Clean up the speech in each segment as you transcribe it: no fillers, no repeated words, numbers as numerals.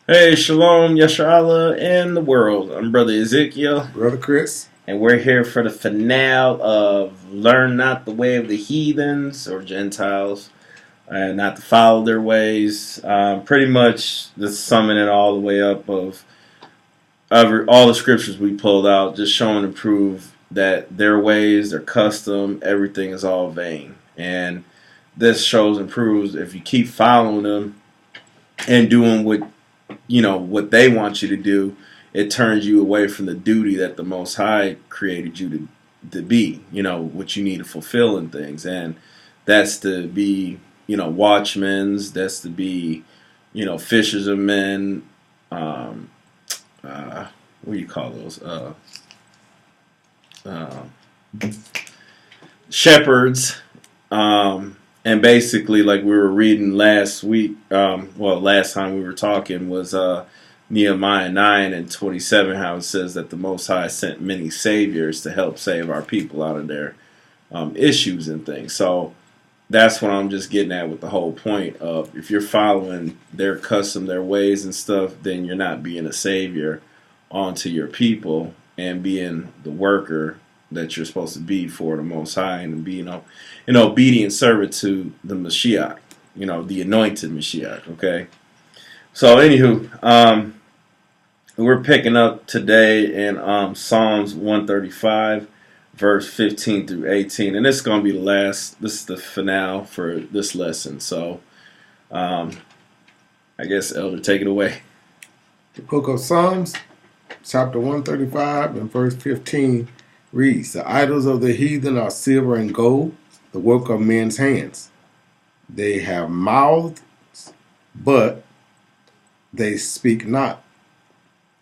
Hey, Shalom, Yasharala, and the world. I'm Brother Ezekiel, Brother Chris. and we're here for the finale of Learn Not the Way of the Heathens or Gentiles, and not to follow their ways. Pretty much just summing it all the way up of all the scriptures we pulled out, just showing to prove that their ways, their custom, everything is all vain. And this shows and proves if you keep following them and doing what they want you to do, it turns you away from the duty that the Most High created you to be, what you need to fulfill in things. And that's to be, watchmen, that's to be, fishers of men, what do you call those? Uh, Shepherds. And basically, like we were reading last week, last time we were talking was Nehemiah 9:27, how it says that the Most High sent many saviors to help save our people out of their issues and things. So that's what I'm just getting at with the whole point of if you're following their custom, their ways and stuff, then you're not being a savior onto your people and being the worker that you're supposed to be for the Most High and being an obedient servant to the Mashiach, the anointed Mashiach, okay? So, anywho, we're picking up today in Psalms 135, verse 15 through 18, and this is going to be this is the finale for this lesson. So, I guess, Elder, take it away. The book of Psalms, chapter 135 and verse 15 reads, "The idols of the heathen are silver and gold, the work of men's hands. They have mouths, but they speak not.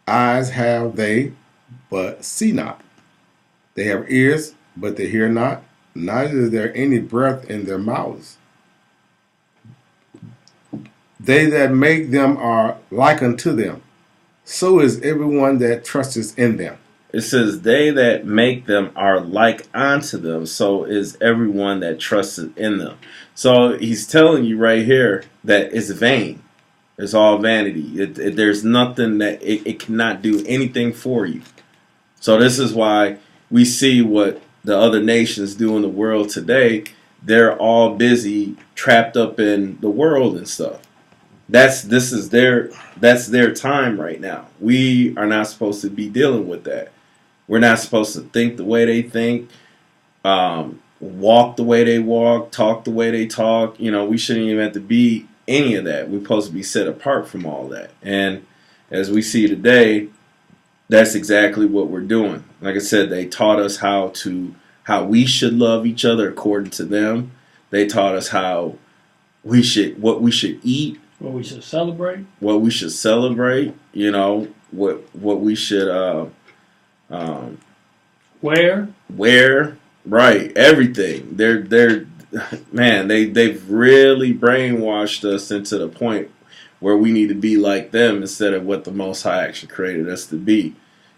Eyes have they, but see not. They have ears, but they hear not. Neither is there any breath in their mouths. They that make them are like unto them. So is everyone that trusteth in them." It says, they that make them are like unto them, so is everyone that trusted in them. So he's telling you right here that it's vain. It's all vanity. There's nothing that it cannot do anything for you. So this is why we see what the other nations do in the world today. They're all busy, trapped up in the world and stuff. That's their time right now. We are not supposed to be dealing with that. We're not supposed to think the way they think, walk the way they walk, talk the way they talk. We shouldn't even have to be any of that. We're supposed to be set apart from all that. And as we see today, that's exactly what we're doing. Like I said, they taught us how we should love each other according to them. They taught us what we should eat, what we should celebrate, what we should wear, right? Everything. They've really brainwashed us into the point where we need to be like them instead of what the Most High actually created us to be.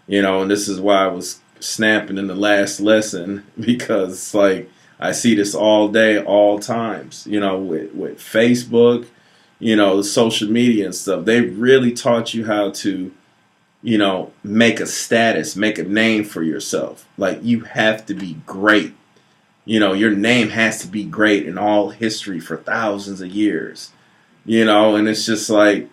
And this is why I was snapping in the last lesson, because like I see this all day, all times. With Facebook, the social media and stuff. They really taught you how to make a status, make a name for yourself. Like, you have to be great. Your name has to be great in all history for thousands of years. And it's just like,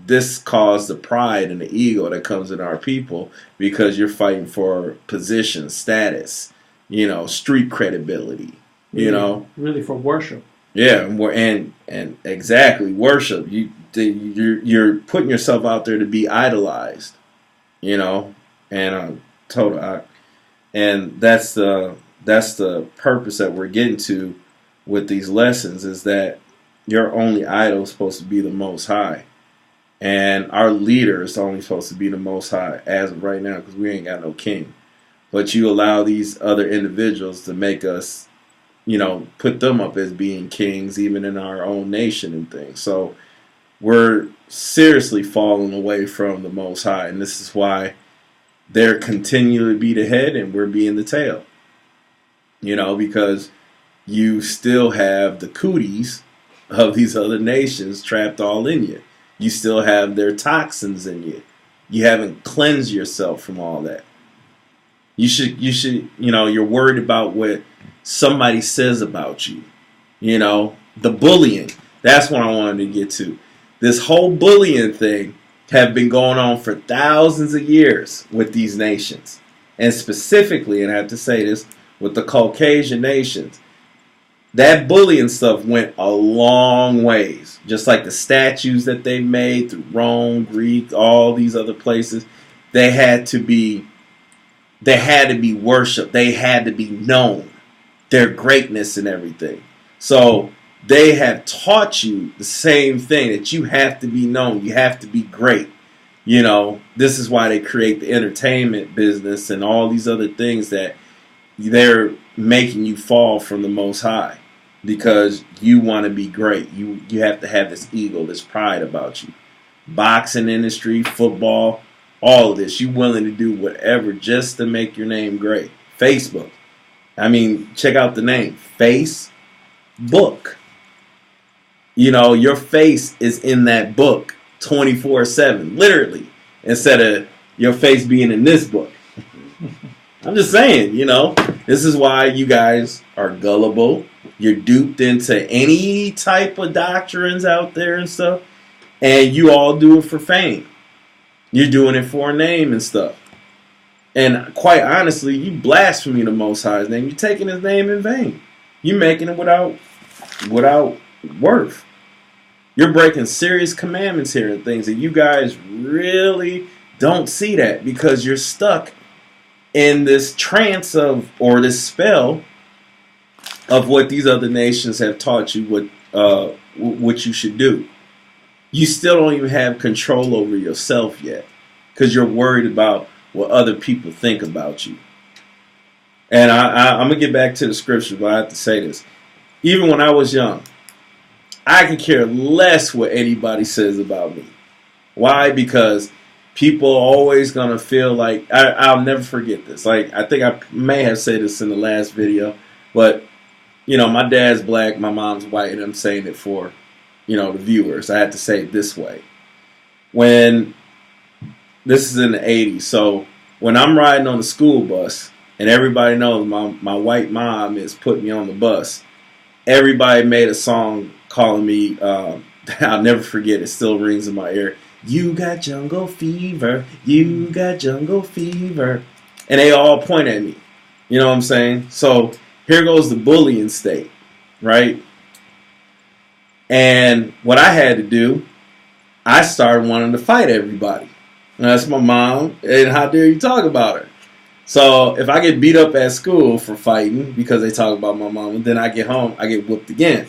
this caused the pride and the ego that comes in our people because you're fighting for position, status, street credibility, really for worship. Yeah, and exactly, worship. You're putting yourself out there to be idolized. And total, and that's the purpose that we're getting to with these lessons, is that your only idol is supposed to be the Most High, and our leader is only supposed to be the Most High as of right now, because we ain't got no king. But you allow these other individuals to make us, put them up as being kings, even in our own nation and things. So we're seriously falling away from the Most High, and this is why they're continuing to be the head and we're being the tail. Because you still have the cooties of these other nations trapped all in you. You still have their toxins in you. You haven't cleansed yourself from all that. You should, you're worried about what somebody says about you. The bullying. That's what I wanted to get to. This whole bullying thing have been going on for thousands of years with these nations. And specifically, and I have to say this, with the Caucasian nations, that bullying stuff went a long ways. Just like the statues that they made through Rome, Greek, all these other places, they had to be worshipped. They had to be known. Their greatness and everything. So they have taught you the same thing, that you have to be known. You have to be great. This is why they create the entertainment business and all these other things, that they're making you fall from the Most High because you want to be great. You have to have this ego, this pride about you. Boxing industry, football, all of this. You're willing to do whatever just to make your name great. Facebook. Check out the name. Facebook. Your face is in that book 24/7, literally, instead of your face being in this book. I'm just saying, this is why you guys are gullible. You're duped into any type of doctrines out there and stuff, and you all do it for fame. You're doing it for a name and stuff. And quite honestly, you blaspheme the Most High's name. You're taking His name in vain. You're making it without worth. You're breaking serious commandments here and things, and you guys really don't see that because you're stuck in this trance or this spell of what these other nations have taught you what you should do. You still don't even have control over yourself yet because you're worried about what other people think about you. And I'm going to get back to the scripture, but I have to say this. Even when I was young, I could care less what anybody says about me. Why? Because people are always going to feel like, I'll never forget this. Like, I think I may have said this in the last video, but, my dad's black, my mom's white, and I'm saying it for, the viewers. I had to say it this way. This is in the 80s, so when I'm riding on the school bus, and everybody knows my white mom is putting me on the bus, everybody made a song calling me, I'll never forget, it still rings in my ear, "You got jungle fever, you got jungle fever." And they all point at me. You know what I'm saying? So here goes the bullying state, right? And what I had to do, I started wanting to fight everybody. And that's my mom, and how dare you talk about her? So if I get beat up at school for fighting because they talk about my mom, then I get home, I get whooped again.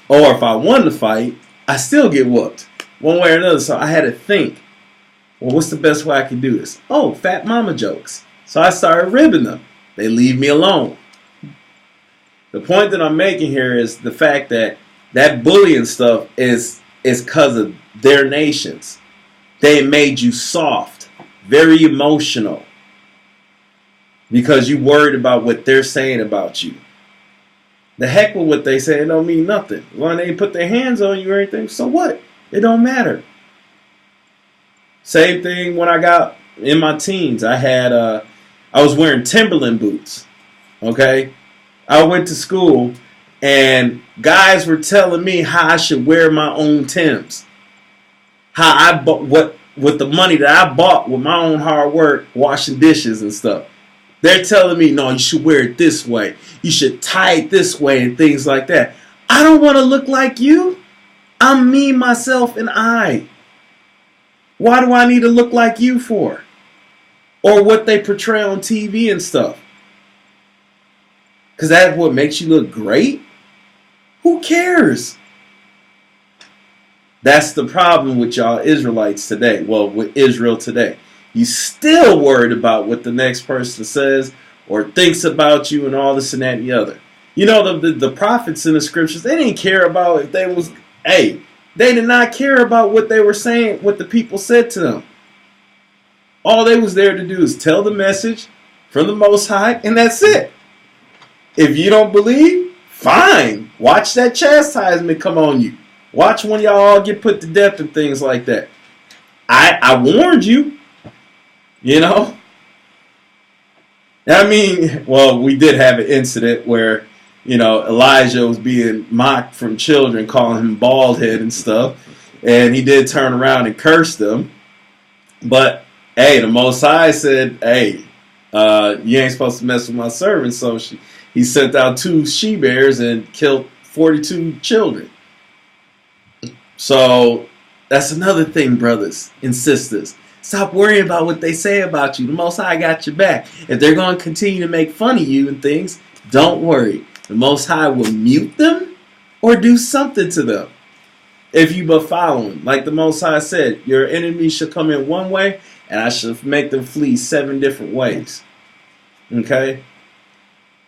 Or if I won the fight, I still get whooped one way or another. So I had to think, well, what's the best way I can do this? Oh, fat mama jokes. So I started ribbing them. They leave me alone. The point that I'm making here is the fact that bullying stuff is because of their nations. They made you soft, very emotional, because you worried about what they're saying about you. The heck with what they say, it don't mean nothing. When they put their hands on you or anything, so what? It don't matter. Same thing when I got in my teens. I was wearing Timberland boots. Okay? I went to school and guys were telling me how I should wear my own Timbs. How I bought with the money that I bought with my own hard work, washing dishes and stuff. They're telling me, no, you should wear it this way. You should tie it this way and things like that. I don't want to look like you. I'm me, myself, and I. Why do I need to look like you for? Or what they portray on TV and stuff. Because that's what makes you look great? Who cares? That's the problem with y'all Israelites today. Well, with Israel today. You still worried about what the next person says or thinks about you and all this and that and the other. The prophets in the scriptures, they didn't care about if they was, they did not care about what they were saying, what the people said to them. All they was there to do is tell the message from the Most High, and that's it. If you don't believe, fine. Watch that chastisement come on you. Watch when y'all all get put to death and things like that. I warned you. You know? I mean, well, we did have an incident where, you know, Elijah was being mocked from children, calling him bald head and stuff. And he did turn around and curse them. But, hey, the Most High said, hey, you ain't supposed to mess with my servants. So he sent out 2 she-bears and killed 42 children. So that's another thing, brothers and sisters. Stop worrying about what they say about you. The Most High got your back. If they're going to continue to make fun of you and things, don't worry. The Most High will mute them or do something to them if you but follow him. Like the Most High said, your enemies shall come in one way, and I shall make them flee 7 different ways. Okay?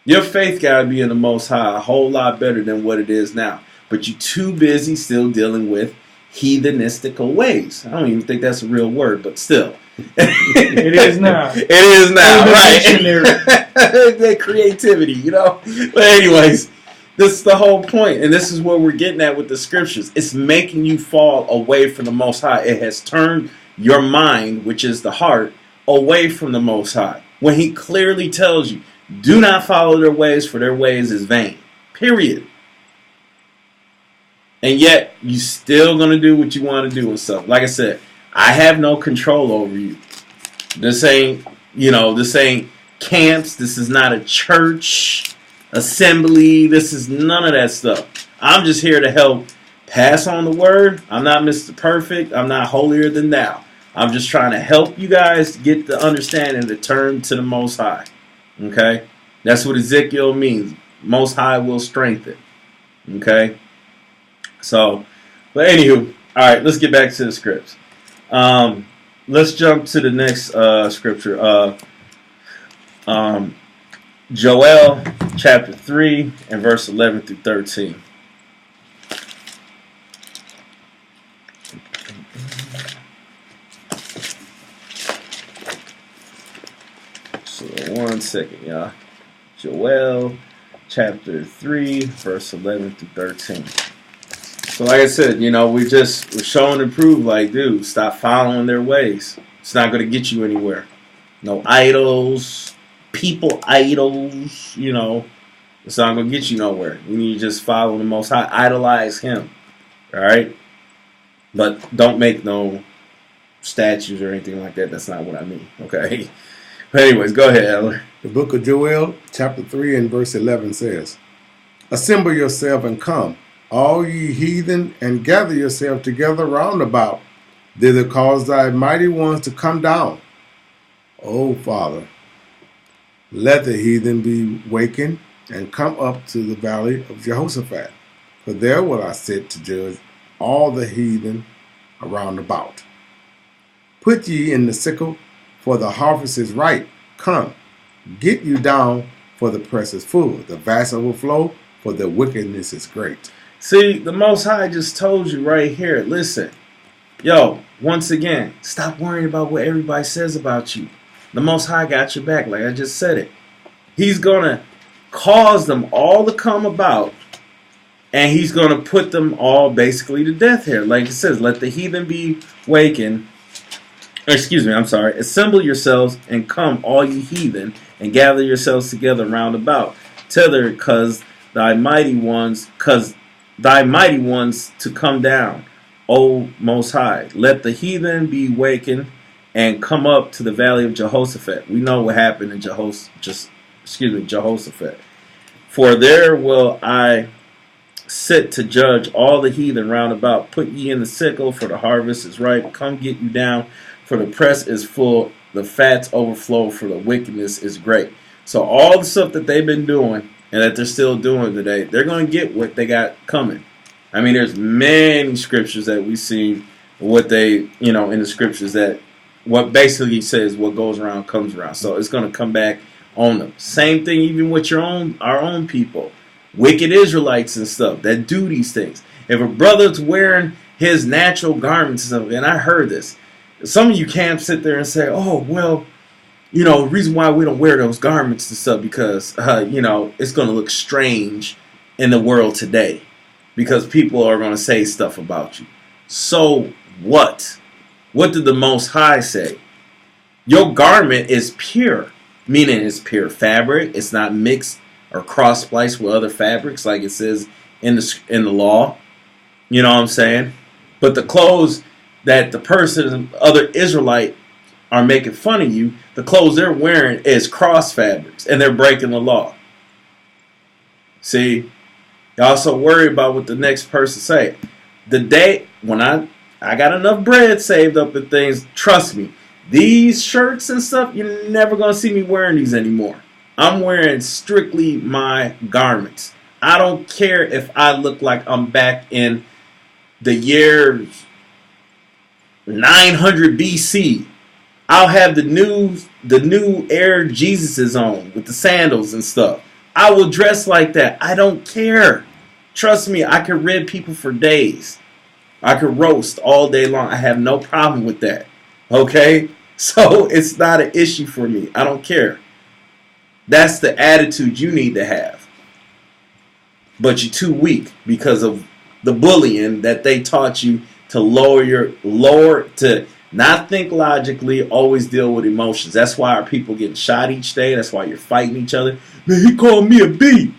Your faith got to be in the Most High a whole lot better than what it is now. But you're too busy still dealing with heathenistical ways. I don't even think that's a real word, but still. It is now. It is now, right? The creativity, you know? But anyways, this is the whole point, and this is what we're getting at with the scriptures. It's making you fall away from the Most High. It has turned your mind, which is the heart, away from the Most High. When he clearly tells you, do not follow their ways, for their ways is vain. Period. And yet, you still going to do what you want to do and stuff. Like I said, I have no control over you. This ain't camps. This is not a church, assembly. This is none of that stuff. I'm just here to help pass on the word. I'm not Mr. Perfect. I'm not holier than thou. I'm just trying to help you guys get the understanding to turn to the Most High. Okay? That's what Ezekiel means. Most High will strengthen. Okay? So, but anywho, all right, let's get back to the scripts. Let's jump to the next scripture. Joel chapter 3 and verse 11 through 13. So 1 second, y'all. Joel chapter 3 verse 11 through 13. So like I said, you know, we're showing and prove, like, dude, stop following their ways. It's not going to get you anywhere. No idols, people idols, you know. It's not going to get you nowhere. You need to just follow the Most High. Idolize him. All right? But don't make no statues or anything like that. That's not what I mean. Okay? But anyways, go ahead, Elder. The book of Joel, chapter 3 and verse 11 says, assemble yourself and come, all ye heathen, and gather yourself together round about, thither cause thy mighty ones to come down. O Father, let the heathen be wakened, and come up to the valley of Jehoshaphat, for there will I sit to judge all the heathen around about. Put ye in the sickle, for the harvest is ripe. Come, get you down, for the press is full, the vats overflow, for the wickedness is great. See, the Most High just told you right here. Listen, yo, once again, stop worrying about what everybody says about you. The Most High got your back, like I just said it. He's going to cause them all to come about, and he's going to put them all basically to death here. Like it says, let the heathen be wakened. Assemble yourselves and come, all ye heathen, and gather yourselves together round about. Tether, cause thy mighty ones to come down, O Most High. Let the heathen be wakened and come up to the valley of Jehoshaphat. We know what happened in Jehoshaphat. For there will I sit to judge all the heathen round about. Put ye in the sickle, for the harvest is ripe. Come get you down, for the press is full. The fats overflow, for the wickedness is great. So all the stuff that they've been doing and that they're still doing today, they're going to get what they got coming. I mean, there's many scriptures that we see what they, in the scriptures that what basically says what goes around comes around. So it's going to come back on them. Same thing even with our own people, wicked Israelites and stuff that do these things. If a brother's wearing his natural garments and stuff, and I heard this, some of you can't sit there and say, oh, well, the reason why we don't wear those garments and stuff because, it's going to look strange in the world today. because people are going to say stuff about you. So what? What did the Most High say? Your garment is pure, meaning it's pure fabric. It's not mixed or cross-spliced with other fabrics like it says in the law. You know what I'm saying? But the clothes that the person, other Israelite, are making fun of you, the clothes they're wearing is cross fabrics, and they're breaking the law. See? Y'all so worried about what the next person say. The day when I got enough bread saved up and things, trust me, these shirts and stuff, you're never going to see me wearing these anymore. I'm wearing strictly my garments. I don't care if I look like I'm back in the year 900 BC. I'll have the new Air Jesuses on with the sandals and stuff. I will dress like that. I don't care. Trust me, I could rid people for days. I could roast all day long. I have no problem with that. Okay? So it's not an issue for me. I don't care. That's the attitude you need to have. But you're too weak because of the bullying that they taught you to to not think logically, always deal with emotions. That's why our people getting shot each day. That's why you're fighting each other. Man, he called me a B.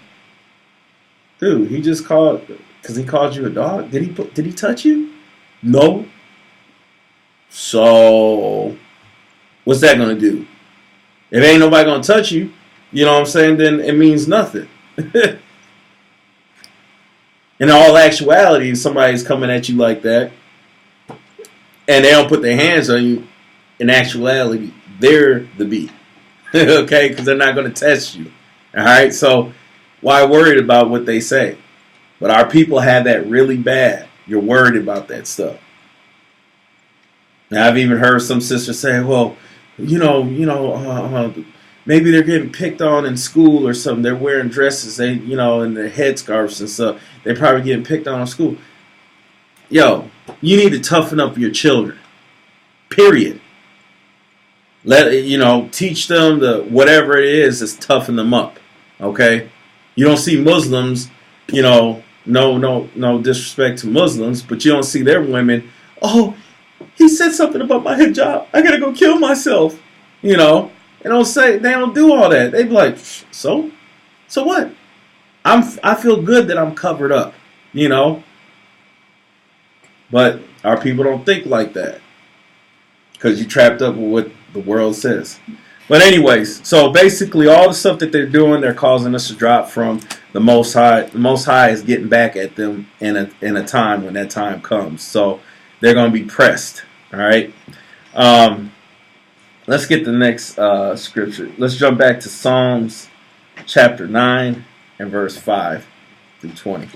Dude, he just called because he called you a dog. Did he touch you? No. So what's that gonna do? If ain't nobody gonna touch you, you know what I'm saying, then it means nothing. In all actuality, if somebody's coming at you like that and they don't put their hands on you, in actuality, they're the B. Okay? Because they're not going to test you. All right? So why worried about what they say? But our people have that really bad. You're worried about that stuff. Now, I've even heard some sisters say, well, maybe they're getting picked on in school or something. They're wearing dresses, and their headscarves and stuff. They're probably getting picked on in school. Yo, you need to toughen up your children. Period. Teach them whatever it is toughen them up. Okay? You don't see Muslims, no disrespect to Muslims, but you don't see their women, oh, he said something about my hijab. I gotta go kill myself. They don't do all that. They be like, so what? I feel good that I'm covered up, But our people don't think like that because you're trapped up with what the world says. But anyways, so basically all the stuff that they're doing, they're causing us to drop from the Most High. The Most High is getting back at them in a time when that time comes. So they're going to be pressed. All right. Let's get the next scripture. Let's jump back to Psalms chapter 9 and verse 5 through 20.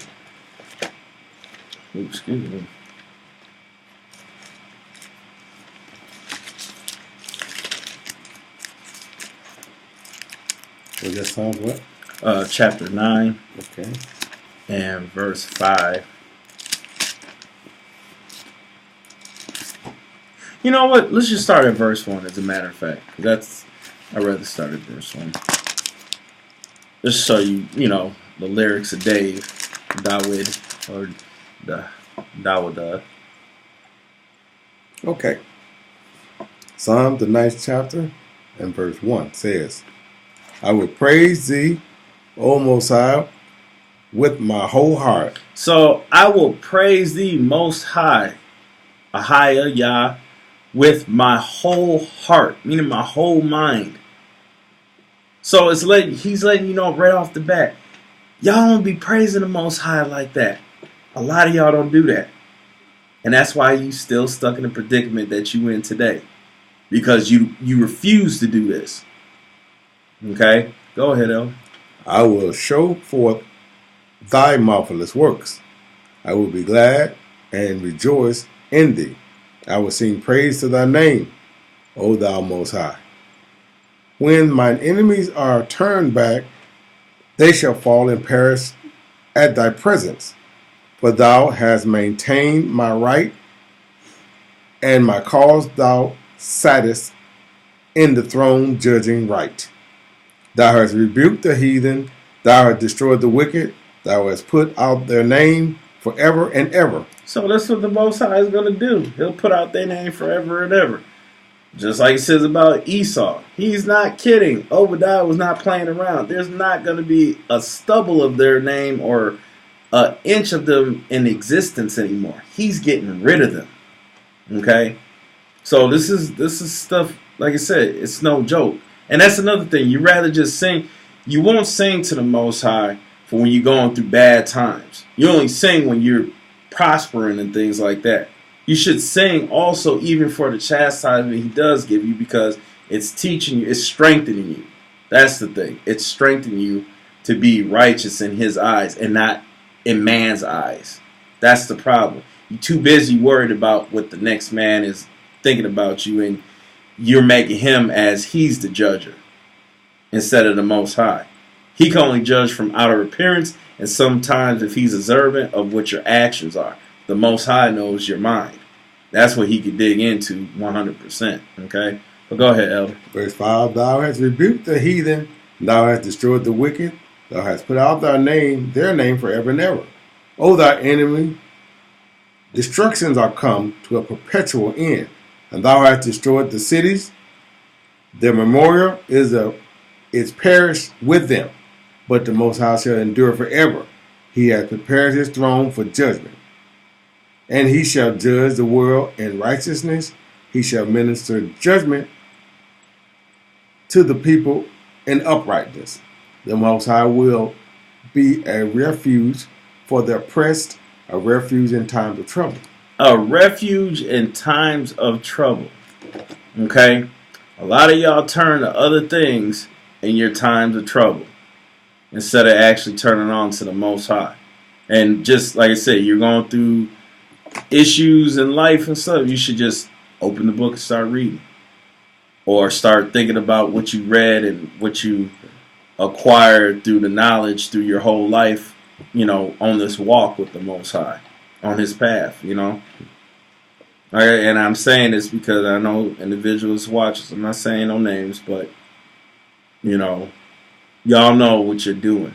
Oops, excuse me. Was that Psalms what? Chapter 9. Okay. And verse 5. You know what? Let's just start at verse 1, as a matter of fact. I'd rather start at verse 1. Just so the lyrics of Dawid, or Dawada. Okay. Psalm, the 9th chapter, and verse 1 says, I will praise thee, O Most High, with my whole heart. So, I will praise thee, Most High, Ahaya Yah, with my whole heart, meaning my whole mind. So he's letting you know right off the bat, y'all don't be praising the Most High like that. A lot of y'all don't do that. And that's why you still stuck in the predicament that you in today. Because you refuse to do this. Okay? Go ahead, El. I will show forth thy marvelous works. I will be glad and rejoice in thee. I will sing praise to thy name, O thou Most High. When mine enemies are turned back, they shall fall and perish at thy presence. For thou hast maintained my right, and my cause thou sattest in the throne judging right. Thou hast rebuked the heathen, thou hast destroyed the wicked, thou hast put out their name forever and ever. So that's what the Most High is going to do. He'll put out their name forever and ever. Just like it says about Esau. He's not kidding. Obadiah was not playing around. There's not going to be a stubble of their name or an inch of them in existence anymore. He's getting rid of them. Okay? So this is stuff, like I said, it's no joke. And that's another thing. You rather just sing. You won't sing to the Most High for when you're going through bad times. You only sing when you're prospering and things like that. You should sing also even for the chastisement he does give you, because it's teaching you, it's strengthening you. That's the thing. It's strengthening you to be righteous in his eyes and not in man's eyes. That's the problem. You're too busy worried about what the next man is thinking about you, and you're making him as he's the judger instead of the Most High. He can only judge from outer appearance, and sometimes if he's observant of what your actions are. The Most High knows your mind. That's what he could dig into 100%. Okay? But go ahead, Elder. Verse 5, thou hast rebuked the heathen, thou hast destroyed the wicked, thou hast put out their name forever and ever. O thy enemy, destructions are come to a perpetual end, and thou hast destroyed the cities, their memorial is perished with them, but the Most High shall endure forever. He hath prepared his throne for judgment. And he shall judge the world in righteousness. He shall minister judgment to the people in uprightness. The Most High will be a refuge for the oppressed, a refuge in times of trouble. A refuge in times of trouble. Okay? A lot of y'all turn to other things in your times of trouble instead of actually turning on to the Most High. And just like I said, you're going through issues in life and stuff, you should just open the book and start reading, or start thinking about what you read and what you acquired through the knowledge through your whole life, on this walk with the Most High, on his path, And I'm saying this because I know individuals watch us. I'm not saying no names, but y'all know what you're doing,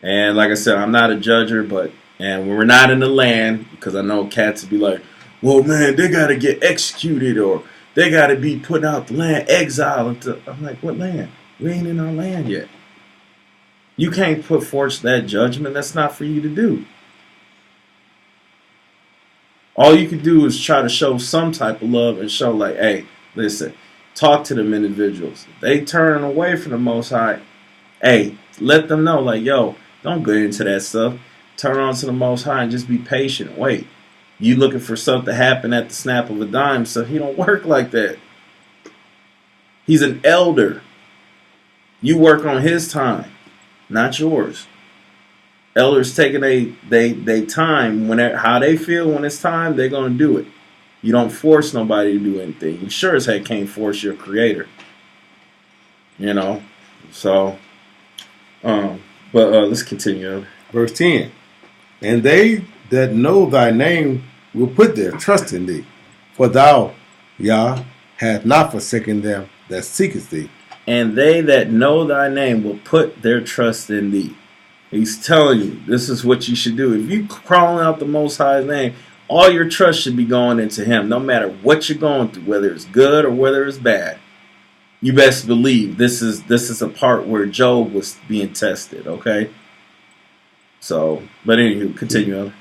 And like I said, I'm not a judger, and we're not in the land, because I know cats would be like, well, man, they got to get executed, or they got to be put out the land, exiled. I'm like, what land? We ain't in our land yet. You can't put forth that judgment. That's not for you to do. All you can do is try to show some type of love and show like, hey, listen, talk to them individuals. If they turn away from the Most High, hey, let them know, like, yo, don't get into that stuff. Turn on to the Most High and just be patient. Wait. You looking for something to happen at the snap of a dime, so he don't work like that. He's an elder. You work on his time, not yours. Elders taking they time, how they feel when it's time, they're going to do it. You don't force nobody to do anything. You sure as heck can't force your creator. So, let's continue. Verse 10, and they that know thy name will put their trust in thee, for thou, Yah, hast not forsaken them that seeketh thee. And they that know thy name will put their trust in thee. He's telling you, this is what you should do. If you crawling out the Most High's name, all your trust should be going into him, no matter what you're going through, whether it's good or whether it's bad. You best believe this is a part where Job was being tested, okay? So, but anyway, continue.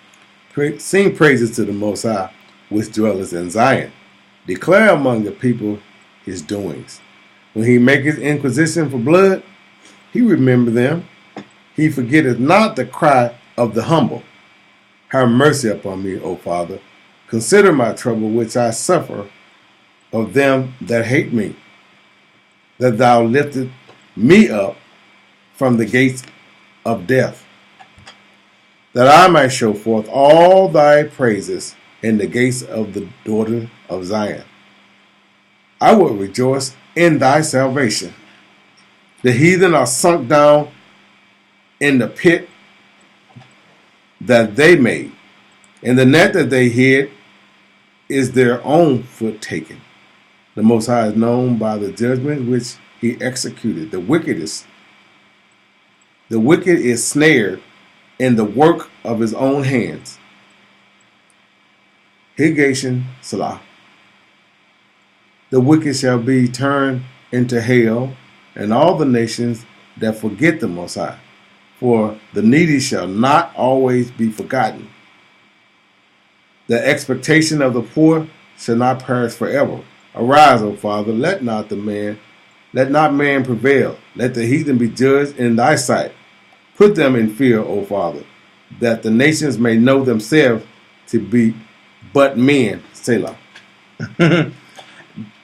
Sing praises to the Most High, which dwelleth in Zion. Declare among the people his doings. When he maketh inquisition for blood, he remember them. He forgetteth not the cry of the humble. Have mercy upon me, O Father. Consider my trouble which I suffer of them that hate me, that thou liftest me up from the gates of death, that I might show forth all thy praises in the gates of the daughter of Zion. I will rejoice in thy salvation. The heathen are sunk down in the pit that they made, and the net that they hid is their own foot taken. The Most High is known by the judgment which he executed. The wicked is snared in the work of his own hands. Higation Salah. The wicked shall be turned into hell, and all the nations that forget the Most High. For the needy shall not always be forgotten. The expectation of the poor shall not perish forever. Arise, O Father, let not man prevail. Let the heathen be judged in thy sight. Put them in fear, O Father, that the nations may know themselves to be but men. Selah.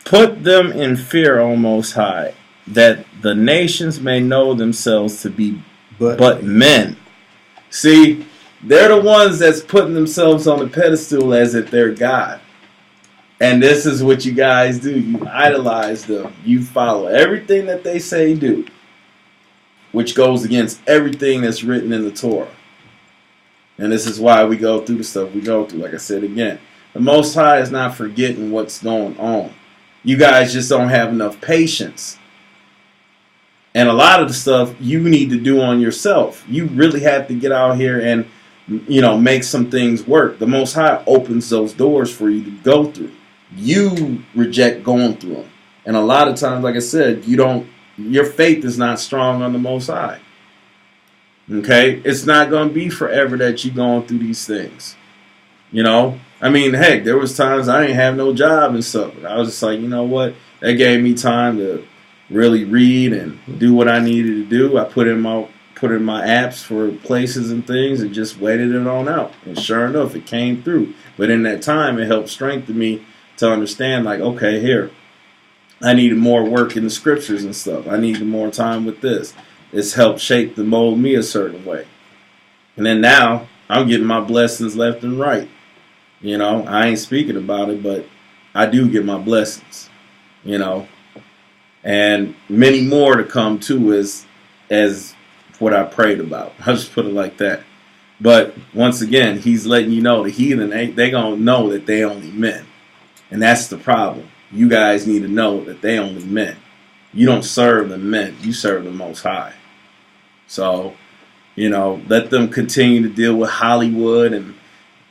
Put them in fear, O Most High, that the nations may know themselves to be but men. See, they're the ones that's putting themselves on the pedestal as if they're God. And this is what you guys do. You idolize them. You follow everything that they say do, which goes against everything that's written in the Torah. And this is why we go through the stuff we go through. Like I said again, the Most High is not forgetting what's going on. You guys just don't have enough patience. And a lot of the stuff you need to do on yourself. You really have to get out here and, make some things work. The Most High opens those doors for you to go through. You reject going through them. And a lot of times, like I said, your faith is not strong on the Most High. Okay? It's not going to be forever that you're going through these things. Heck, there was times I didn't have no job and stuff. I was just like, you know what? That gave me time to really read and do what I needed to do. I put in my apps for places and things and just waited it on out. And sure enough, it came through. But in that time, it helped strengthen me to understand, like, okay, here, I needed more work in the scriptures and stuff. I needed more time with this. It's helped shape and mold me a certain way. And then now, I'm getting my blessings left and right. I ain't speaking about it, but I do get my blessings, and many more to come too as what I prayed about. I'll just put it like that. But once again, he's letting you know the heathen, they going to know that they only men. And that's the problem. You guys need to know that they only men. You don't serve the men. You serve the Most High. So, let them continue to deal with Hollywood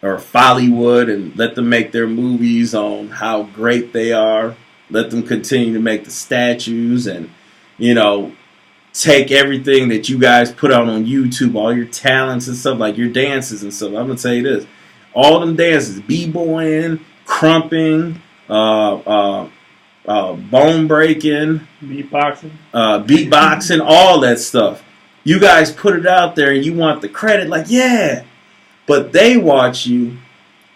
or Follywood, and let them make their movies on how great they are. Let them continue to make the statues and, take everything that you guys put out on YouTube, all your talents and stuff, like your dances and stuff. I'm going to tell you this. All them dances, b-boying, crumping, bone breaking, beatboxing, all that stuff. You guys put it out there and you want the credit, like, yeah. But they watch you,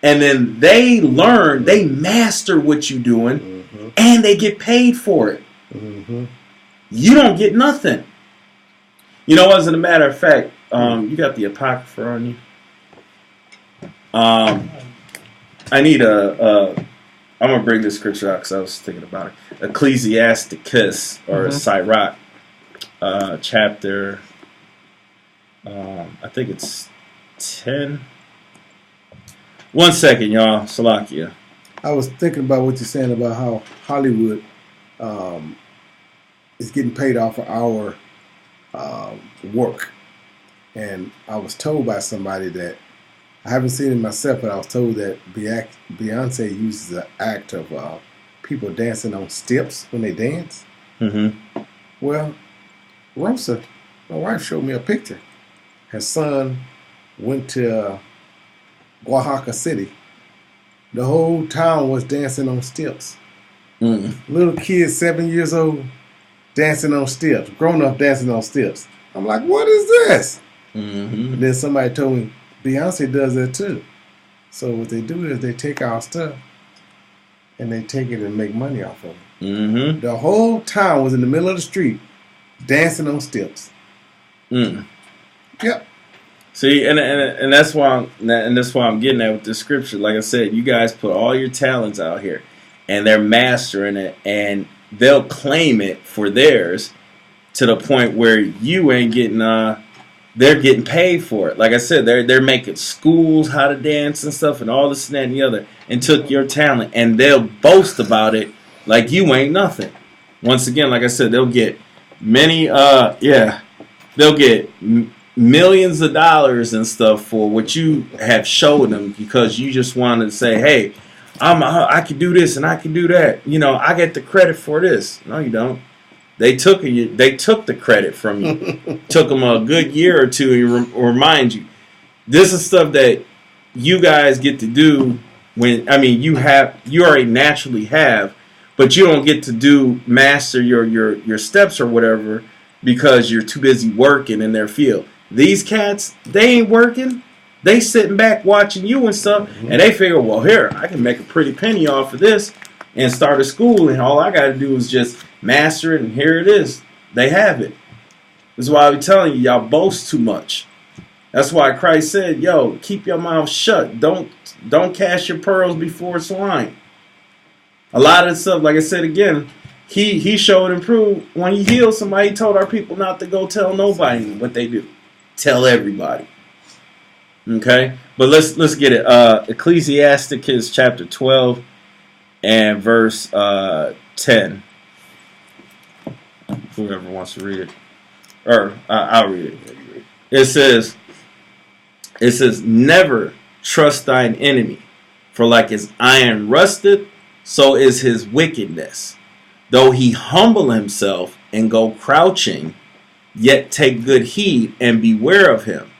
and then they learn, they master what you're doing, and they get paid for it. You don't get nothing. As a matter of fact, you got the Apocrypha on you. I need I'm going to bring this scripture out because I was thinking about it. Ecclesiasticus, or Sirach, chapter, I think it's 10. 1 second, y'all. Salakia. I was thinking about what you're saying about how Hollywood is getting paid off for our work. And I was told by somebody that, I haven't seen it myself, but I was told that Beyonce uses the act of people dancing on steps when they dance. Well, Rosa, my wife, showed me a picture. Her son went to Oaxaca City. The whole town was dancing on steps. Little kids, 7 years old, dancing on steps. Grown up dancing on steps. I'm like, what is this? And then somebody told me Beyonce does that too. So what they do is they take our stuff and they take it and make money off of it. The whole town was in the middle of the street dancing on steps. Yep. See, and that's why I'm getting at with this scripture. Like I said, you guys put all your talents out here, and they're mastering it, and they'll claim it for theirs to the point where you ain't getting. They're getting paid for it. Like I said, they're making schools how to dance and stuff, and all this and that and the other, and took your talent, and they'll boast about it like you ain't nothing. Once again, like I said, they'll get many. They'll get millions of dollars and stuff for what you have showed them because you just wanted to say, hey, I can do this and I can do that. You know, I get the credit for this. No, you don't. They took the credit from you. Took them a good year or two to remind you. This is stuff that you guys get to do when, I mean, you already naturally have, but you don't get to master your steps or whatever because you're too busy working in their field. These cats, they ain't working. They sitting back watching you and stuff, and they figure, well, here, I can make a pretty penny off of this and start a school, and all I got to do is just master it, and here it is. They have it. This is why I'm telling you, y'all boast too much. That's why Christ said, yo, keep your mouth shut. Don't cast your pearls before swine. A lot of the stuff, like I said again, he showed and proved when he healed somebody, he told our people not to go tell nobody what they do. Tell everybody. Okay? But let's get it. Ecclesiasticus chapter 12 and verse 10. Whoever wants to read it. Or I'll read it. It says, never trust thine enemy, for like as iron rusted, so is his wickedness. Though he humble himself and go crouching, yet take good heed and beware of him.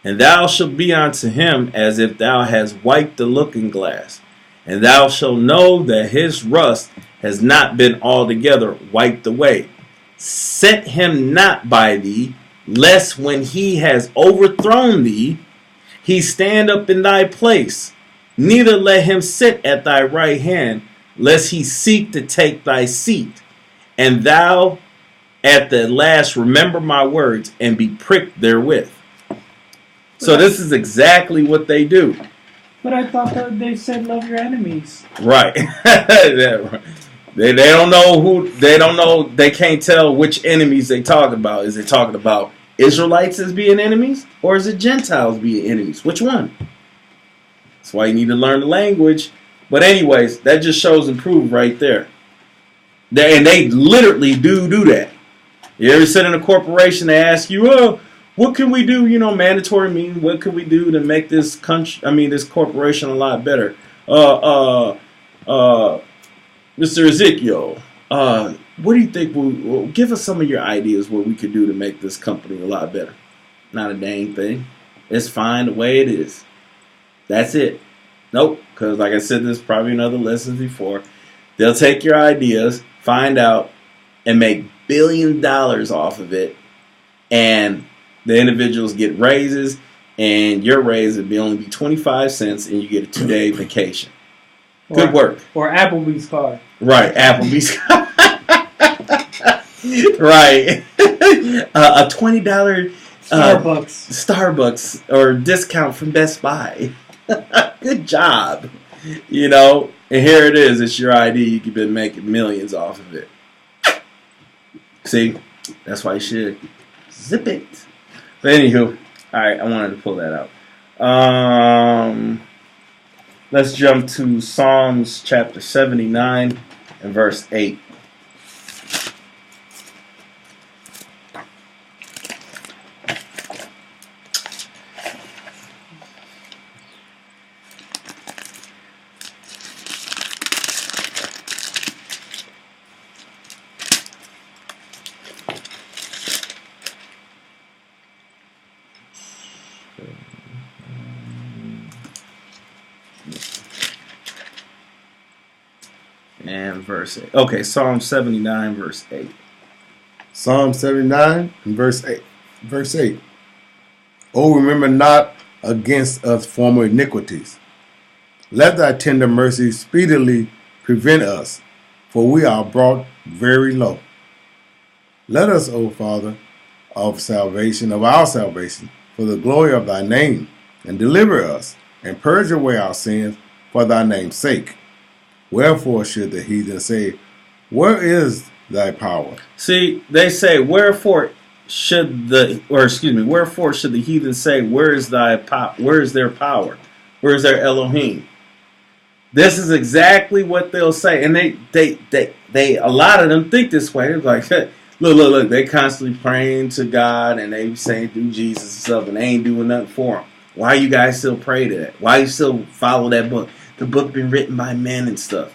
And thou shalt be unto him as if thou hast wiped the looking glass. And thou shalt know that his rust has not been altogether wiped away. Set him not by thee, lest when he has overthrown thee, he stand up in thy place. Neither let him sit at thy right hand, lest he seek to take thy seat. And thou at the last remember my words and be pricked therewith. So this is exactly what they do. But I thought that they said love your enemies. Right. They don't know who, they don't know, they can't tell which enemies they talk about. Is it talking about Israelites as being enemies? Or is it Gentiles being enemies? Which one? That's why you need to learn the language. But anyways, that just shows and proves right there. And they literally do that. You ever sit in a corporation, they ask you, oh, what can we do? You know, mandatory meaning, what can we do to make this country, this corporation a lot better? Mr. Ezekiel, what do you think? Give us some of your ideas what we could do to make this company a lot better. Not a dang thing. It's fine the way it is. That's it. Nope. Because like I said, there's probably another lesson before. They'll take your ideas, find out, and make $billions off of it. And the individuals get raises, and your raise would only be 25 cents, and you get a 2-day vacation. Good work. Or Applebee's card. Right, Applebee's card. Right. A $20 Starbucks or discount from Best Buy. Good job. You know, and here it is. It's your ID. You could be making millions off of it. See, that's why you should zip it. But anywho, all right, I wanted to pull that out. Let's jump to Psalms chapter 79 and verse 8. And verse 8. Okay, Psalm 79, verse 8. Psalm 79 and verse 8. Verse 8. Oh, remember not against us former iniquities. Let thy tender mercy speedily prevent us, for we are brought very low. Let us, O Father, of our salvation, for the glory of thy name, and deliver us, and purge away our sins for thy name's sake. Wherefore should the heathen say, where is thy power? See, they say, wherefore should the heathen say, where is their power? Where is their Elohim? This is exactly what they'll say. And they a lot of them think this way. They're like, Look. They constantly praying to God and they saying through Jesus and stuff, and they ain't doing nothing for them. Why you guys still pray to that? Why you still follow that book? The book been written by men and stuff.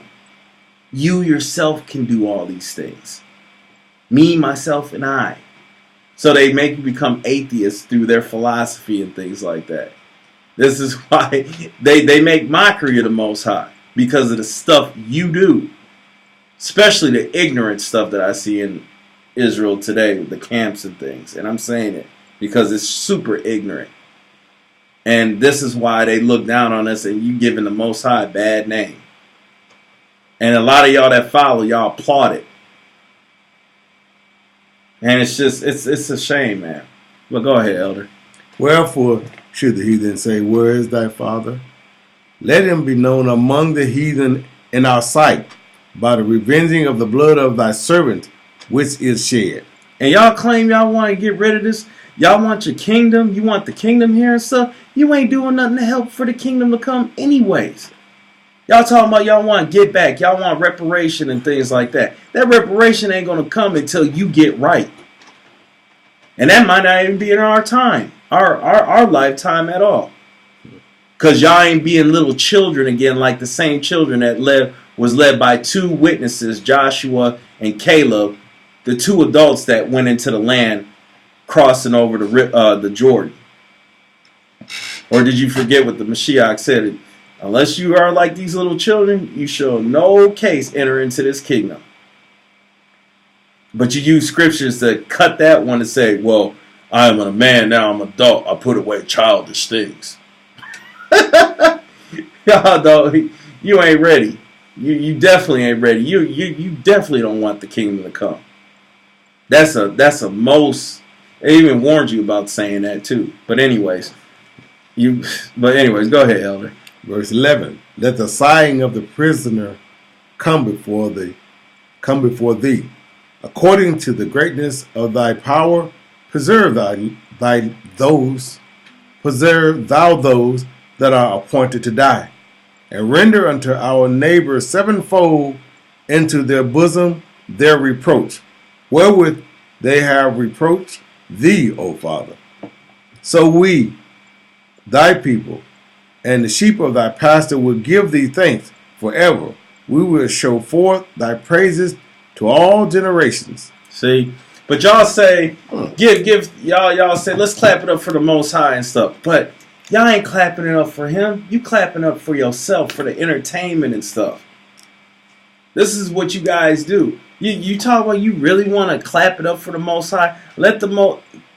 You yourself can do all these things. Me, myself, and I. So they make you become atheists through their philosophy and things like that. This is why they make mockery of the Most High. Because of the stuff you do. Especially the ignorant stuff that I see in Israel today with the camps and things. And I'm saying it because it's super ignorant. And this is why they look down on us and you giving the Most High a bad name. And a lot of y'all that follow, y'all applaud it. And it's just, it's a shame, man. But go ahead, Elder. Wherefore should the heathen say, where is thy father? Let him be known among the heathen in our sight by the revenging of the blood of thy servant, which is shed. And y'all claim y'all want to get rid of this. Y'all want your kingdom. You want the kingdom here and stuff. You ain't doing nothing to help for the kingdom to come anyways. Y'all talking about y'all want to get back. Y'all want reparation and things like that. That reparation ain't going to come until you get right. And that might not even be in our time. Our lifetime at all. Because y'all ain't being little children again like the same children that was led by two witnesses, Joshua and Caleb, the two adults that went into the land crossing over the Jordan. Or did you forget what the Mashiach said? Unless you are like these little children, you shall no case enter into this kingdom. But you use scriptures to cut that one and say, well, I am a man now, I'm an adult, I put away childish things. Y'all don't, you ain't ready. You definitely ain't ready. You definitely don't want the kingdom to come. That's a most. They even warned you about saying that too. But anyways, go ahead, Elder. Verse 11. Let the sighing of the prisoner come before thee. According to the greatness of thy power, preserve thou those that are appointed to die, and render unto our neighbors sevenfold into their bosom their reproach, wherewith they have reproached thee, O Father. So we, thy people, and the sheep of thy pasture will give thee thanks forever. We will show forth thy praises to all generations. See? But y'all say, y'all say, let's clap it up for the Most High and stuff. But y'all ain't clapping it up for him. You clapping up for yourself, for the entertainment and stuff. This is what you guys do. You talk about you really want to clap it up for the Most High.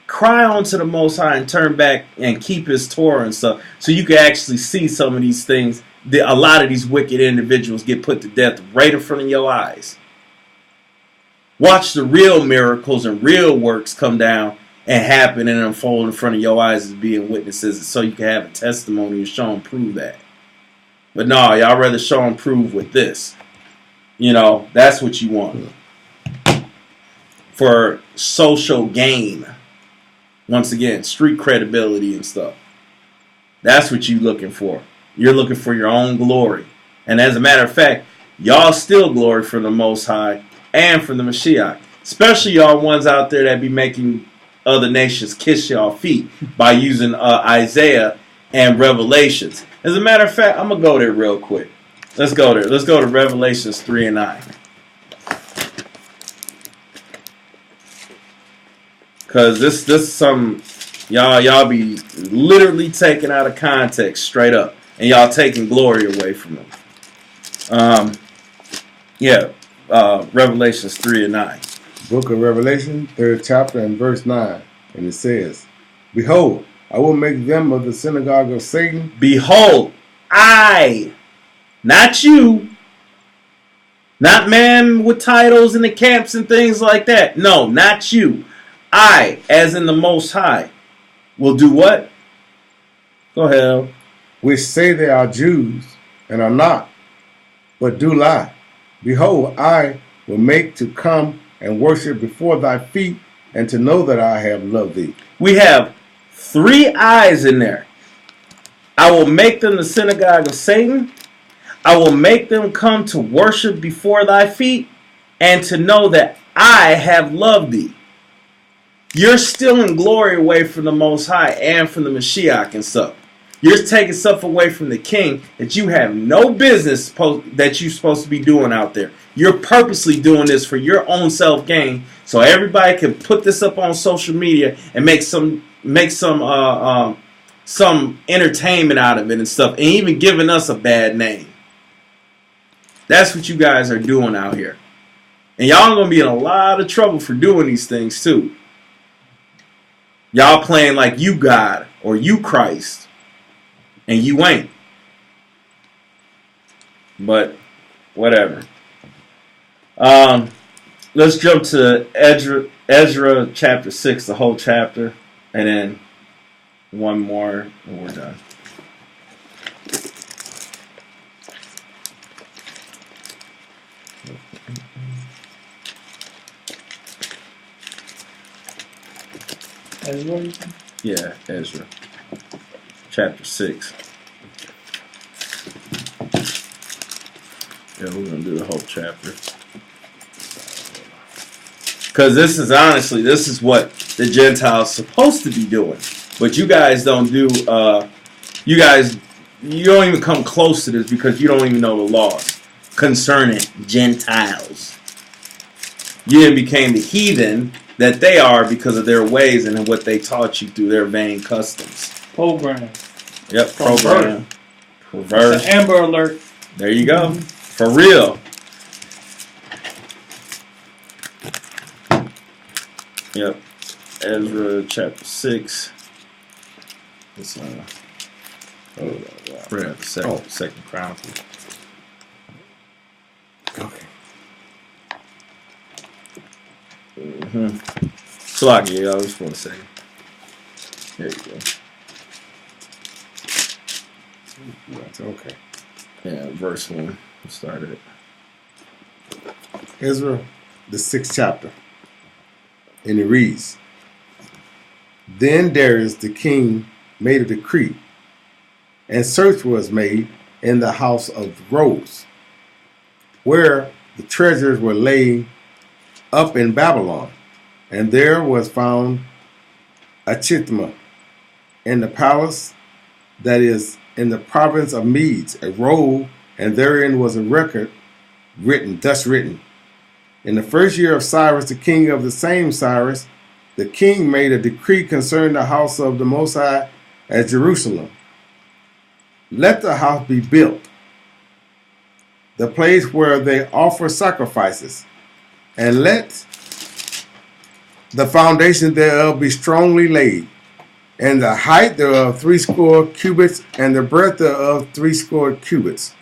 Cry onto the Most High and turn back and keep his Torah and stuff. So you can actually see some of these things. A lot of these wicked individuals get put to death right in front of your eyes. Watch the real miracles and real works come down and happen and unfold in front of your eyes as being witnesses, so you can have a testimony and show and prove that. But no, y'all rather show and prove with this. You know, that's what you want. For social gain. Once again, street credibility and stuff. That's what you're looking for. You're looking for your own glory. And as a matter of fact, y'all still glory for the Most High and for the Mashiach. Especially y'all ones out there that be making other nations kiss y'all feet by using Isaiah and Revelations. As a matter of fact, I'm going to go there real quick. Let's go there. Let's go to Revelations 3 and 9. Because this some y'all be literally taken out of context straight up. And y'all taking glory away from them. Revelations 3 and 9. Book of Revelation, 3rd chapter and verse 9. And it says, Behold, I will make them of the synagogue of Satan. Behold, I, not you, not man with titles in the camps and things like that. No, not you. I, as in the Most High, will do what? Go ahead. Which say they are Jews, and are not, but do lie. Behold, I will make to come and worship before thy feet, and to know that I have loved thee. We have 3 eyes in there. I will make them the synagogue of Satan. I will make them come to worship before thy feet, and to know that I have loved thee. You're stealing glory away from the Most High and from the Mashiach and stuff. You're taking stuff away from the King that you have no business that you're supposed to be doing out there. You're purposely doing this for your own self gain, so everybody can put this up on social media and make some entertainment out of it and stuff, and even giving us a bad name. That's what you guys are doing out here, and y'all are gonna be in a lot of trouble for doing these things too. Y'all playing like you God or you Christ, and you ain't. But whatever. Let's jump to Ezra chapter 6, the whole chapter, and then one more, and we're done. Ezra? Yeah, Ezra. Chapter 6. Yeah, we're going to do the whole chapter. Because this is what the Gentiles supposed to be doing. But you guys don't do, you don't even come close to this because you don't even know the laws concerning Gentiles. You then became the heathen that they are because of their ways and what they taught you through their vain customs. Program. Yep, program. Perverse. Amber Alert. There you go. For real. Yep. Ezra chapter 6. It's we're at the second Chronicle. Okay. Slocky, I just want to say. There you go. That's okay. Yeah, verse 1. We started it. Ezra, the 6th chapter. And it reads, Then Darius the king made a decree, and search was made in the house of the Rose, where the treasures were laid up in Babylon. And there was found a Chithma in the palace that is in the province of Medes, a roll, and therein was a record thus written. In the first year of Cyrus, the king of the same Cyrus, the king made a decree concerning the house of the Most High at Jerusalem. Let the house be built, the place where they offer sacrifices, and let the foundation thereof be strongly laid, and the height thereof 80 cubits, and the breadth thereof 80 cubits,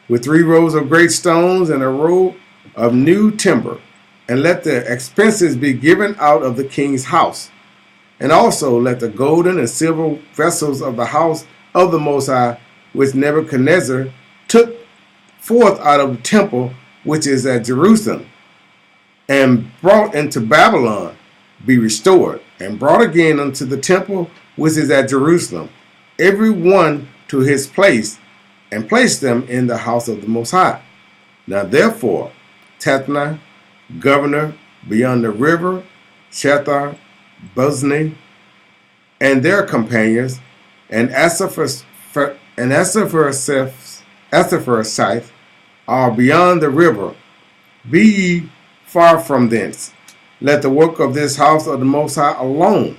with 3 rows of great stones and a row of new timber, and let the expenses be given out of the king's house. And also let the golden and silver vessels of the house of the Most High, which Nebuchadnezzar took forth out of the temple which is at Jerusalem, and brought into Babylon, be restored, and brought again unto the temple which is at Jerusalem, every one to his place, and place them in the house of the Most High. Now therefore, Tatnai, governor beyond the river, Shethar, Buzni, and their companions, and Asapherseth are beyond the river. Be ye far from thence. Let the work of this house of the Most High alone.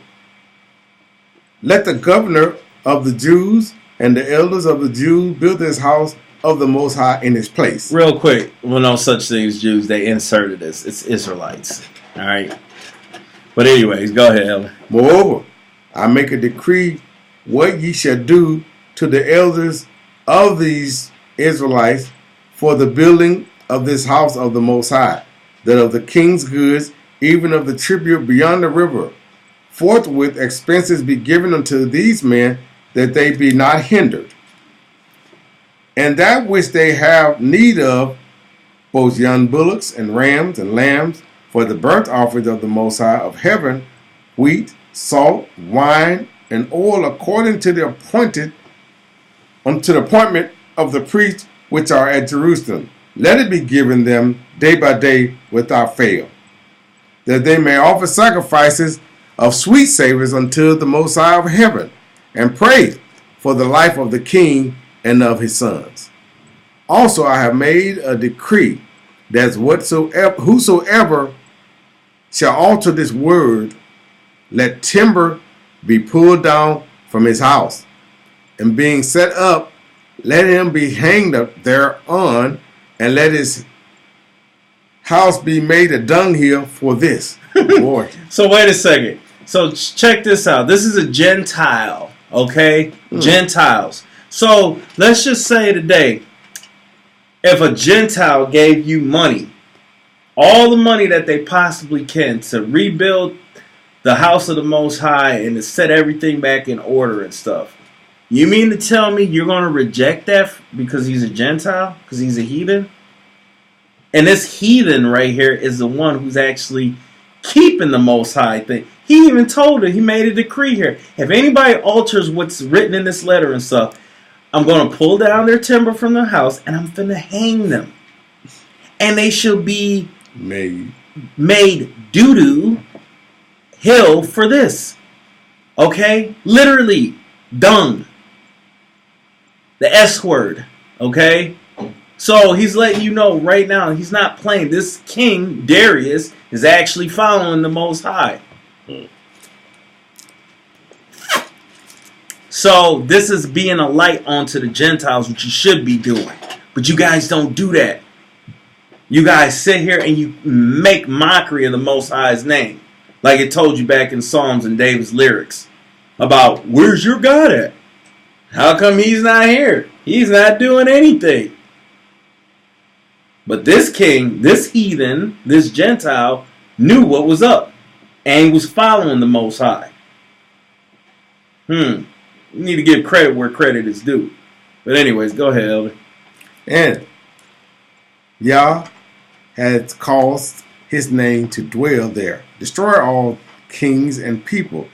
Let the governor of the Jews and the elders of the Jews build this house of the Most High in its place. Real quick, well, no such thing as Jews. They inserted this. It's Israelites. All right. But anyways, go ahead, Ellen. Moreover, I make a decree what ye shall do to the elders of these Israelites for the building of this house of the Most High, that of the king's goods, even of the tribute beyond the river, forthwith expenses be given unto these men, that they be not hindered. And that which they have need of, both young bullocks and rams and lambs, for the burnt offerings of the Most High of heaven, wheat, salt, wine, and oil, according to the appointment of the priests which are at Jerusalem. Let it be given them day by day without fail. that they may offer sacrifices of sweet savors unto the Most High of heaven, and pray for the life of the king and of his sons. Also I have made a decree that whosoever shall alter this word, let timber be pulled down from his house, and being set up, let him be hanged up thereon, and let his house be made a dunghill for this. Boy. So wait a second. So check this out. This is a Gentile, okay? Gentiles. So let's just say today, if a Gentile gave you money, all the money that they possibly can to rebuild the house of the Most High and to set everything back in order and stuff, you mean to tell me you're going to reject that because he's a Gentile? Because he's a heathen? And this heathen right here is the one who's actually keeping the Most High thing. He even told her, he made a decree here. If anybody alters what's written in this letter and stuff, I'm going to pull down their timber from their house and I'm going to hang them. And they shall be made doo-doo hill for this. Okay? Literally, dung. The S word. Okay? So he's letting you know right now, he's not playing. This king, Darius, is actually following the Most High. So this is being a light onto the Gentiles, which you should be doing. But you guys don't do that. You guys sit here and you make mockery of the Most High's name. Like it told you back in Psalms and David's lyrics. About, where's your God at? How come he's not here? He's not doing anything. But this king, this heathen, this Gentile, knew what was up. And was following the Most High. You need to give credit where credit is due. But anyways, go ahead, Elder. And Yah has caused his name to dwell there. Destroy all kings and people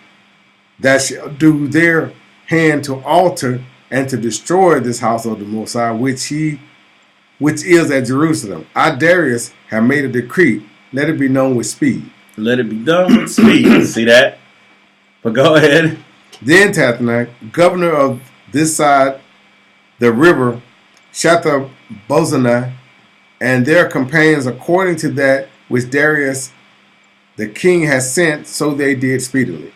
that shall do their hand to alter and to destroy this house of the Most High, which is at Jerusalem. I, Darius, have made a decree. Let it be known with speed. Let it be done with speed. See that? But go ahead. Then Tatnai, governor of this side, the river, Shetha-Bozenah, and their companions, according to that which Darius the king has sent, so they did speedily.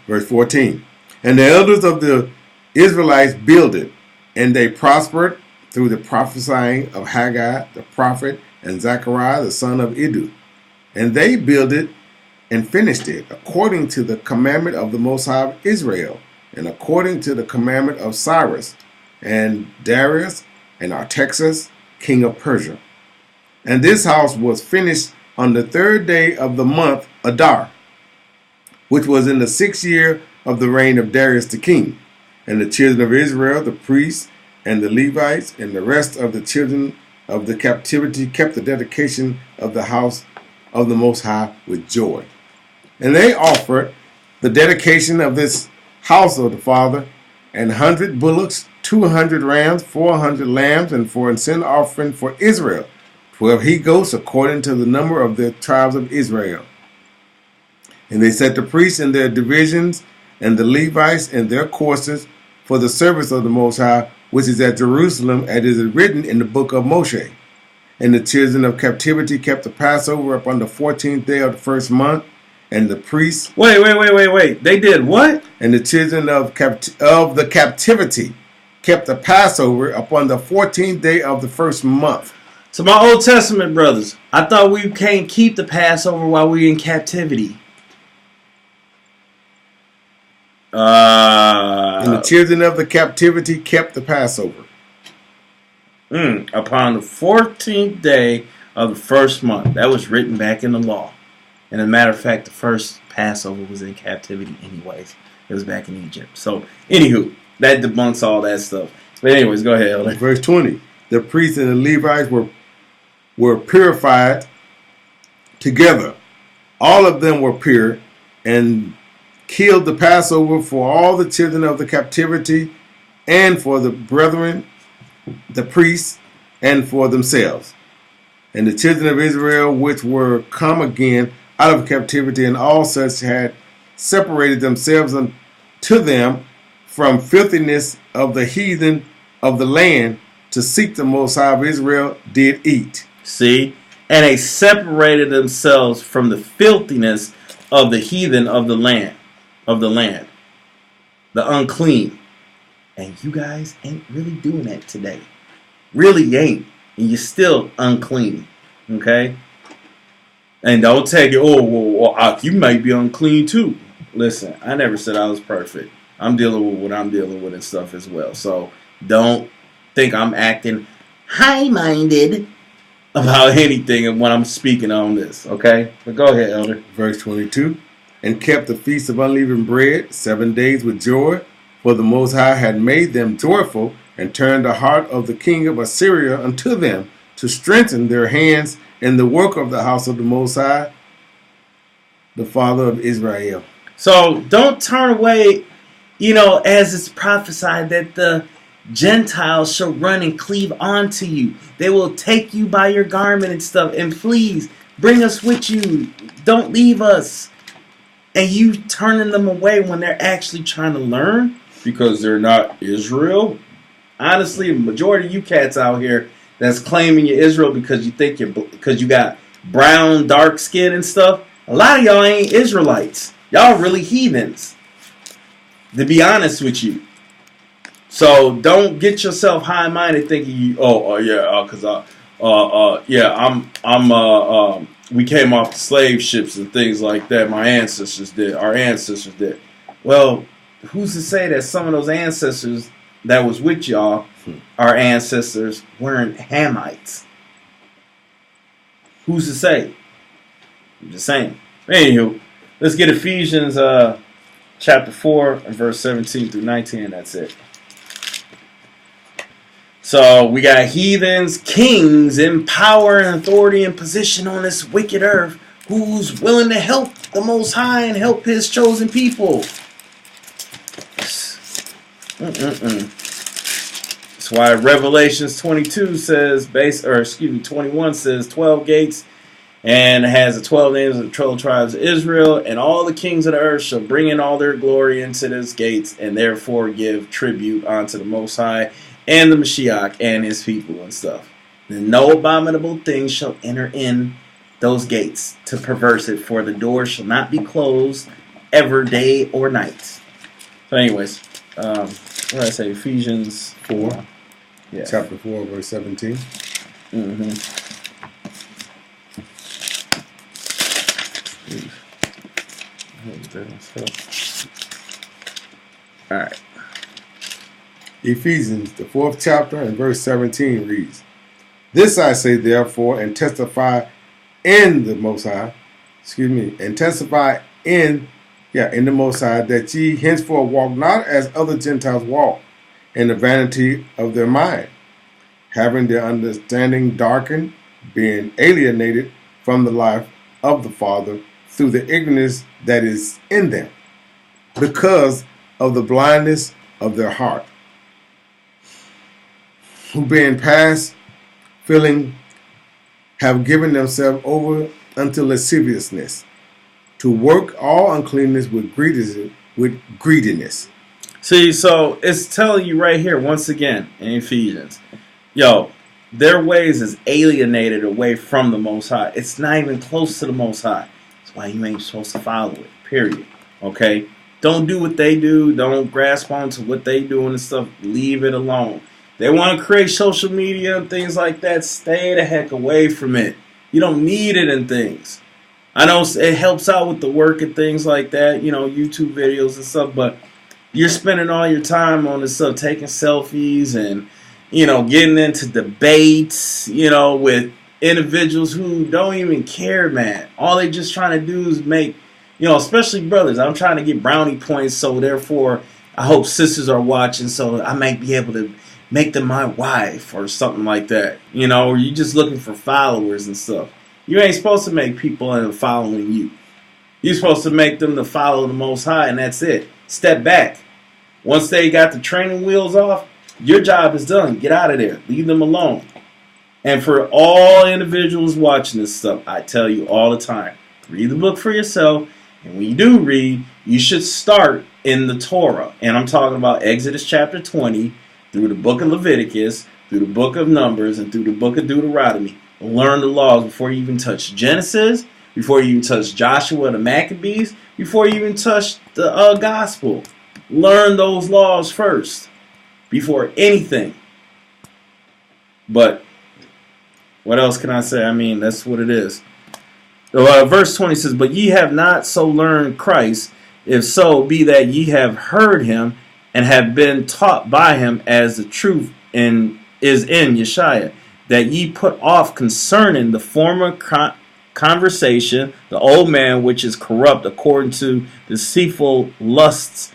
Verse 14. And the elders of the Israelites builded, and they prospered through the prophesying of Haggai the prophet and Zechariah the son of Iddu. And they builded and finished it according to the commandment of the Most High of Israel, and according to the commandment of Cyrus and Darius and Artaxerxes, king of Persia. And this house was finished on the 3rd day of the month Adar, which was in the 6th year of the reign of Darius the king. And the children of Israel, the priests and the Levites, and the rest of the children of the captivity kept the dedication of the house of the Most High with joy. And they offered the dedication of this house of the Father, 100 bullocks, 200 rams, 400 lambs, and for a sin offering for Israel, 12 he-goats according to the number of the tribes of Israel. And they set the priests in their divisions, and the Levites in their courses, for the service of the Most High, which is at Jerusalem, as is written in the book of Moshe. And the children of captivity kept the Passover upon the 14th day of the first month, and the priests... Wait. They did what? And the children of the captivity kept the Passover upon the 14th day of the first month. So my Old Testament brothers, I thought we can't keep the Passover while we're in captivity. And the children of the captivity kept the Passover. Upon the 14th day of the first month. That was written back in the law. And as a matter of fact, the first Passover was in captivity anyways. It was back in Egypt. So, anywho, that debunks all that stuff. But anyways, go ahead, Elder. Verse 20. The priests and the Levites were purified together. All of them were pure, and killed the Passover for all the children of the captivity, and for the brethren, the priests, and for themselves. And the children of Israel, which were come again out of captivity, and all such had separated themselves unto them from filthiness of the heathen of the land, to seek the Most High of Israel, did eat. See? And they separated themselves from the filthiness of the heathen of the land. The unclean. And you guys ain't really doing that today. Really ain't. And you're still unclean. Okay? And don't take it, well, you might be unclean too. Listen, I never said I was perfect. I'm dealing with what I'm dealing with and stuff as well. So don't think I'm acting high-minded about anything when I'm speaking on this. Okay? But go ahead, Elder. Verse 22. And kept the feast of unleavened bread 7 days with joy, for the Most High had made them joyful, and turned the heart of the king of Assyria unto them, to strengthen their hands in the work of the house of the Most High, the Father of Israel. So don't turn away, as it's prophesied that the Gentiles shall run and cleave onto you. They will take you by your garment and stuff. And please, bring us with you. Don't leave us. And you turning them away when they're actually trying to learn because they're not Israel. Honestly, the majority of you cats out here that's claiming you're Israel because you got brown, dark skin and stuff. A lot of y'all ain't Israelites. Y'all really heathens. To be honest with you. So don't get yourself high-minded thinking we came off the slave ships and things like that. Our ancestors did. Well, who's to say that some of those ancestors that was with y'all, our ancestors, weren't Hamites? Who's to say? I'm just saying. Anywho, let's get Ephesians chapter 4 and verse 17 through 19, and that's it. So we got heathens, kings in power and authority and position on this wicked earth, who's willing to help the Most High and help His chosen people. That's why Revelations 21 says 12 gates, and it has the 12 names of the 12 tribes of Israel, and all the kings of the earth shall bring in all their glory into those gates, and therefore give tribute unto the Most High and the Mashiach and his people and stuff. And no abominable thing shall enter in those gates to perverse it, for the door shall not be closed ever day or night. So anyways, what did I say? Ephesians 4. Yeah. Chapter 4, verse 17. Alright. Ephesians, the 4th chapter, and verse 17 reads, This I say therefore, and testify in the Most High, and testify in the Most High, that ye henceforth walk not as other Gentiles walk, in the vanity of their mind, having their understanding darkened, being alienated from the life of the Father through the ignorance that is in them, because of the blindness of their heart, who being past feeling have given themselves over unto lasciviousness, to work all uncleanness with greediness. See, so it's telling you right here, once again, in Ephesians, their ways is alienated away from the Most High. It's not even close to the Most High. That's why you ain't supposed to follow it, period. Okay? Don't do what they do. Don't grasp onto what they do and stuff. Leave it alone. They want to create social media and things like that. Stay the heck away from it. You don't need it in things. I know it helps out with the work and things like that, YouTube videos and stuff, but you're spending all your time on this stuff, taking selfies and, getting into debates, with individuals who don't even care, man. All they just trying to do is make, especially brothers. I'm trying to get brownie points, so therefore I hope sisters are watching so I might be able to make them my wife or something like that, or you just looking for followers and stuff. You ain't supposed to make people following you. You're supposed to make them to follow the Most High, and that's it. Step back. Once they got the training wheels off, your job is done. Get out of there. Leave them alone. And for all individuals watching this stuff, I tell you all the time, read the book for yourself. And when you do read, you should start in the Torah. And I'm talking about Exodus chapter 20, through the book of Leviticus, through the book of Numbers, and through the book of Deuteronomy. Learn the laws before you even touch Genesis, before you even touch Joshua and the Maccabees, before you even touch the gospel. Learn those laws first, before anything. But what else can I say? I mean, that's what it is. Verse 20 says, "But ye have not so learned Christ, if so be that ye have heard him, and have been taught by him, as the truth is in Yeshua, that ye put off concerning the former conversation, the old man which is corrupt according to deceitful lusts,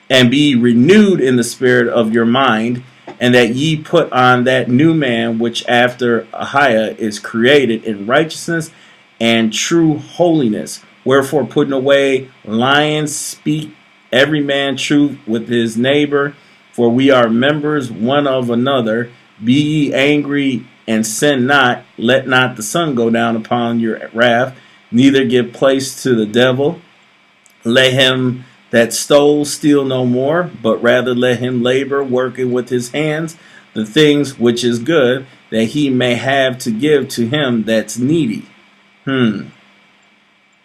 and be renewed in the spirit of your mind, and that ye put on that new man which after Ahiah is created in righteousness and true holiness. Wherefore, putting away lying, speak every man truth with his neighbor, for we are members one of another. Be ye angry and sin not. Let not the sun go down upon your wrath, neither give place to the devil. Let him that stole steal no more, but rather let him labor, working with his hands the things which is good, that he may have to give to him that's needy."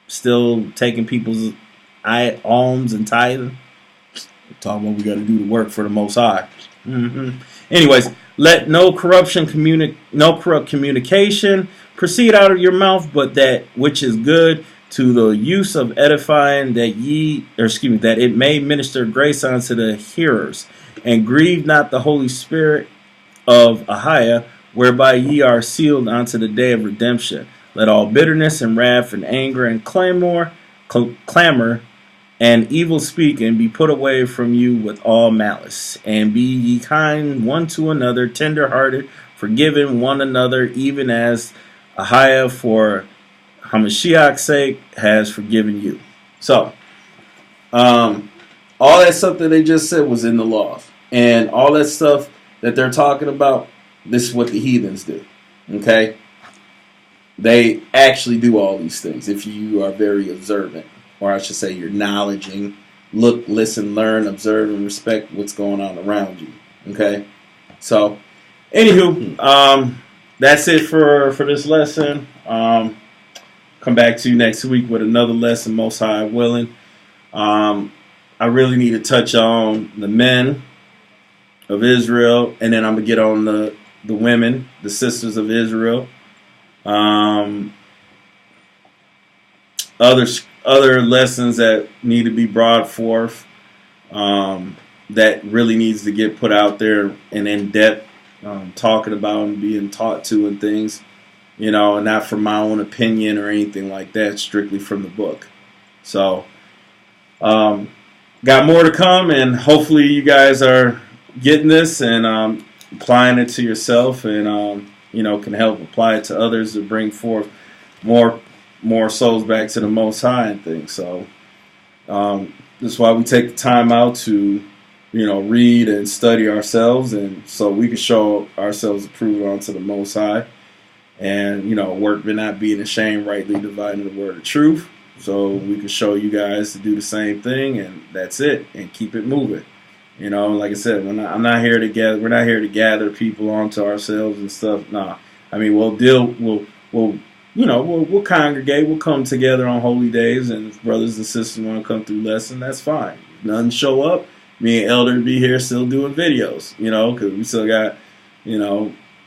Still taking people's alms and tithing. We're talking about we got to do the work for the Most High. Anyways, let no corrupt communication proceed out of your mouth, but that which is good, to the use of edifying, that it may minister grace unto the hearers. And grieve not the Holy Spirit of Ahiah, whereby ye are sealed unto the day of redemption. Let all bitterness and wrath and anger and clamor and evil speaking be put away from you with all malice. And be ye kind one to another, tender-hearted, forgiving one another, even as Ahiah for Hamashiach's sake has forgiven you. So, all that stuff that they just said was in the laws. And all that stuff that they're talking about, this is what the heathens do. Okay? They actually do all these things if you are very observant. Or I should say you're knowledging. Look, listen, learn, observe, and respect what's going on around you. Okay? So, anywho, that's it for this lesson. Come back to you next week with another lesson, Most High willing. I really need to touch on the men of Israel, and then I'm going to get on the women, the sisters of Israel. Other lessons that need to be brought forth, that really needs to get put out there and in depth, talking about and being taught to and things, and not from my own opinion or anything like that, strictly from the book. So, got more to come, and hopefully you guys are getting this and applying it to yourself, and can help apply it to others to bring forth more souls back to the Most High and things. So that's why we take the time out to read and study ourselves, and so we can show ourselves approved unto the Most High, and workmen not being ashamed, rightly dividing the word of truth, so we can show you guys to do the same thing, and that's it, and keep it moving. Like I said, we're not here to gather people onto ourselves and stuff. Nah, I mean we'll congregate, we'll come together on holy days, and if brothers and sisters want to come through lesson, that's fine. If none show up, me and Elder be here still doing videos, because we still got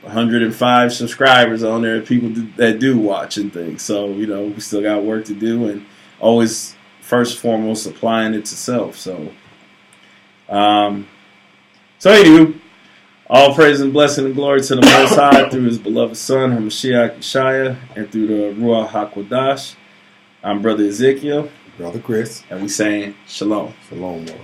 105 subscribers on there, people that do watch and things. So we still got work to do, and always first and foremost applying it to self. So anywho, all praise and blessing and glory to the Most High through His beloved Son, Hamashiach Yeshua, and through the Ruach HaKodesh. I'm Brother Ezekiel. Brother Chris. And we saying Shalom. Shalom, Lord.